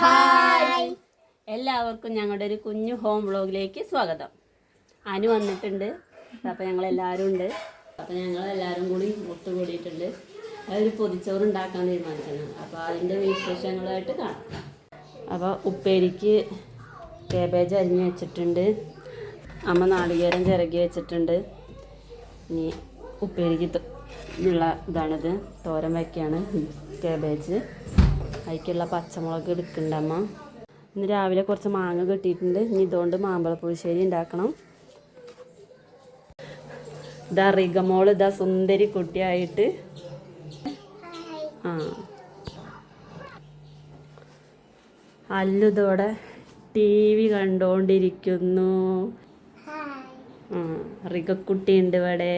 Hi എല്ലാവർക്കും ഞങ്ങളുടെ ഒരു കുഞ്ഞു ഹോം വ്ളോഗിലേക്ക് സ്വാഗതം. അനു വന്നിട്ടുണ്ട്. അപ്പോൾ ഞങ്ങളെല്ലാവരും ഉണ്ട്. അപ്പോൾ ഞങ്ങളെല്ലാവരും കൂടി ഒത്തുകൂടിയിട്ടുണ്ട്. അതൊരു പൊതിച്ചോറ് ഉണ്ടാക്കാൻ തീരുമാനിച്ചിട്ടുണ്ട്. അപ്പോൾ അതിൻ്റെ വിശേഷങ്ങളായിട്ട് കാണാം. അപ്പോൾ ഉപ്പേരിക്ക് കേബേജ് അരിഞ്ഞ് വെച്ചിട്ടുണ്ട്. അമ്മ നാളികേരം ചിരകി വെച്ചിട്ടുണ്ട്. ഇനി ഉപ്പേരിക്ക് ഉള്ള ഇതാണിത്. തോരൻ വയ്ക്കുകയാണ് കേബേജ്. അതിലേക്കുള്ള പച്ചമുളക് എടുക്കുന്നുണ്ട് അമ്മ. ഇന്ന് രാവിലെ കുറച്ച് മാങ്ങ കിട്ടിയിട്ടുണ്ട്. ഇനി ഇതുകൊണ്ട് മാമ്പഴപ്പുളിശ്ശേരി ഉണ്ടാക്കണം. ഇതാ റിഗമോൾ ഇതാ സുന്ദരി കുട്ടിയായിട്ട് അല്ലുതോടെ TV കണ്ടോണ്ടിരിക്കുന്നു. റിഗക്കുട്ടിയുണ്ട് ഇവിടെ.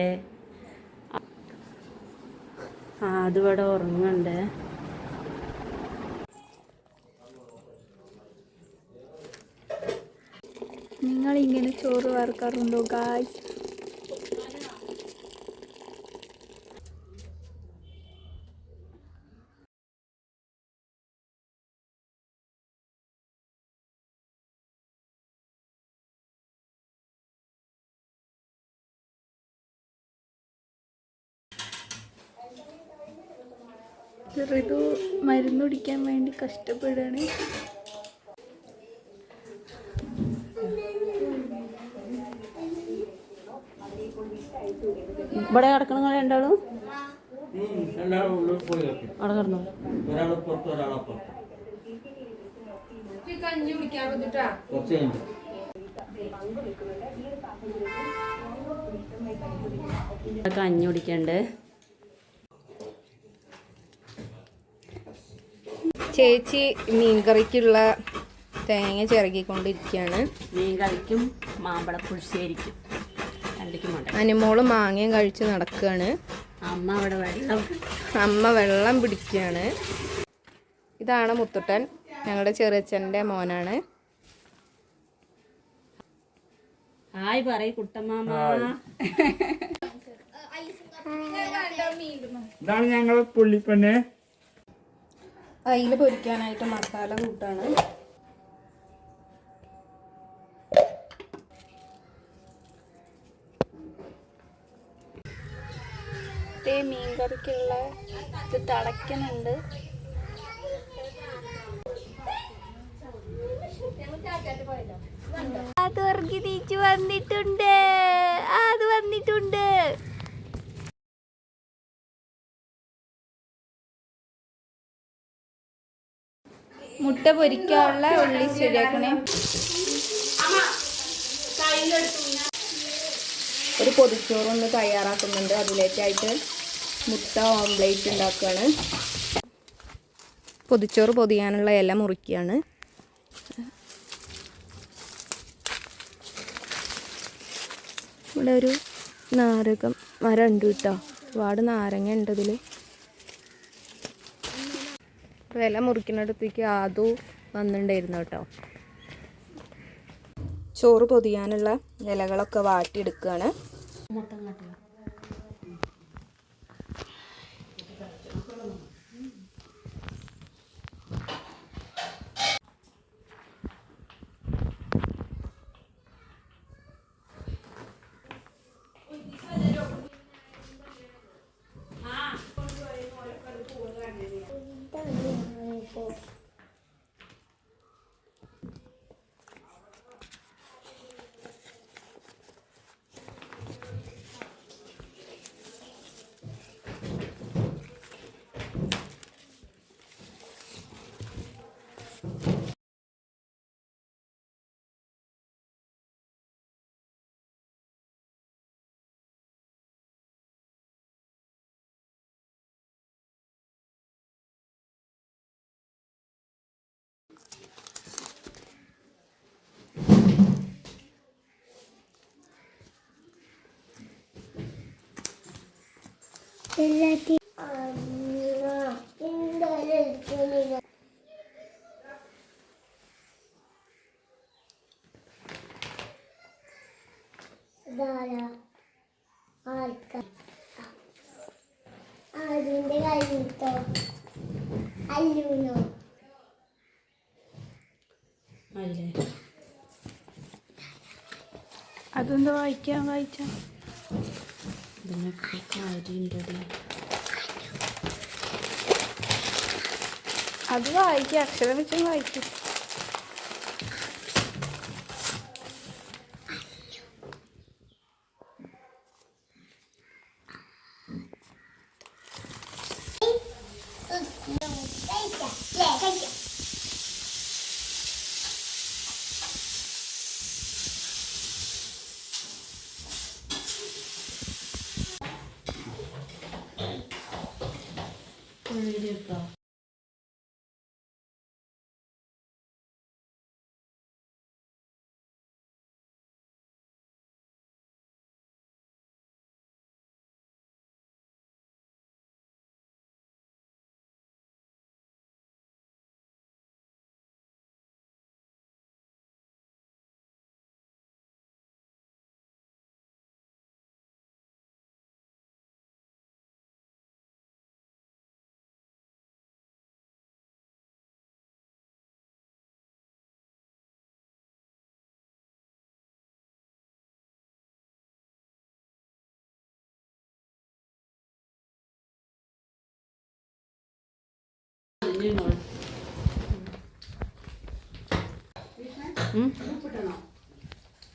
അതിവിടെ ഉറങ്ങുന്നുണ്ട്. നിങ്ങൾ ഇങ്ങനെ ചോറ് വറുക്കാറുണ്ടോ ഗായ്സ്? ചെറുത് മരുന്ന് കുടിക്കാൻ വേണ്ടി കഷ്ടപ്പെടുകയാണ്. ഇവിടെ കിടക്കണം രണ്ടാളും അവിടെ കിടന്നു. കഞ്ഞി കുടിക്കണ്ട്. ചേച്ചി മീൻകറിക്കുള്ള തേങ്ങ ചിരകിക്കൊണ്ടിരിക്കുകയാണ്. മീൻകറിക്കും മാമ്പഴപ്പുളിശ്ശേരിക്കും അനുമോള് മാങ്ങയും കഴിച്ച് നടക്കുകയാണ്. അമ്മ വെള്ളം പിടിക്കുകയാണ്. ഇതാണ് മുത്തുട്ടൻ, ഞങ്ങളുടെ ചെറിയച്ഛൻ്റെ മോനാണ്. ഹായ് പറയ് കുട്ടമ്മാമ. ഇതാണ് ഞങ്ങൾ പുള്ളിപ്പന്നെ. അയില പൊരിക്കാനായിട്ട് മസാല കൂട്ടാണ്. മീൻകറിക്കുള്ള ഇത് തിളയ്ക്കുന്നുണ്ട്. അത് ഉറങ്ങി നീച്ചു വന്നിട്ടുണ്ട്. അത് വന്നിട്ടുണ്ട്. മുട്ട പൊരിക്കാനുള്ള ഉള്ളി ശരിയാക്കണേ. ഒരു പൊതിച്ചോറൊന്ന് തയ്യാറാക്കുന്നുണ്ട്. അതിലേക്കായിട്ട് മുട്ട ഓംലേറ്റ് ഉണ്ടാക്കുകയാണ്. പൊതിച്ചോറ് പൊതിയാനുള്ള ഇല മുറിക്കുകയാണ്. ഇവിടെ ഒരു നാരകം മരം ഉണ്ട് കേട്ടോ. ഒരുപാട് നാരങ്ങ ഉണ്ട് ഇതിൽ. ഇല മുറിക്കുന്നിടത്തേക്ക് ആദു വന്നിട്ടുണ്ടായിരുന്നു കേട്ടോ. ചോറ് പൊതിയാനുള്ള ഇലകളൊക്കെ വാട്ടിയെടുക്കുകയാണ്. അതിന്റെ കഴിഞ്ഞിട്ടോ അല്ലൂനോ അതിലേ അതെന്താ വായിച്ചാ ഇതിനൊക്കെ കാര്യമുണ്ടടി. അത് വായിക്കുക, അക്ഷരം വെച്ചും വായിക്കും. വീഡിയോ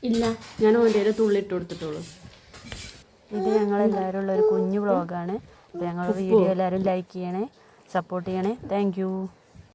ഇല്ല, ഞാൻ ഓൻ്റെ ഒരു തുള്ളിട്ട് കൊടുത്തിട്ടുള്ളൂ. ഇത് ഞങ്ങളെല്ലാവരും ഉള്ള ഒരു കുഞ്ഞു വ്ളോഗാണ്. അപ്പോൾ ഞങ്ങളുടെ വീഡിയോ എല്ലാവരും ലൈക്ക് ചെയ്യണേ, സപ്പോർട്ട് ചെയ്യണേ. താങ്ക്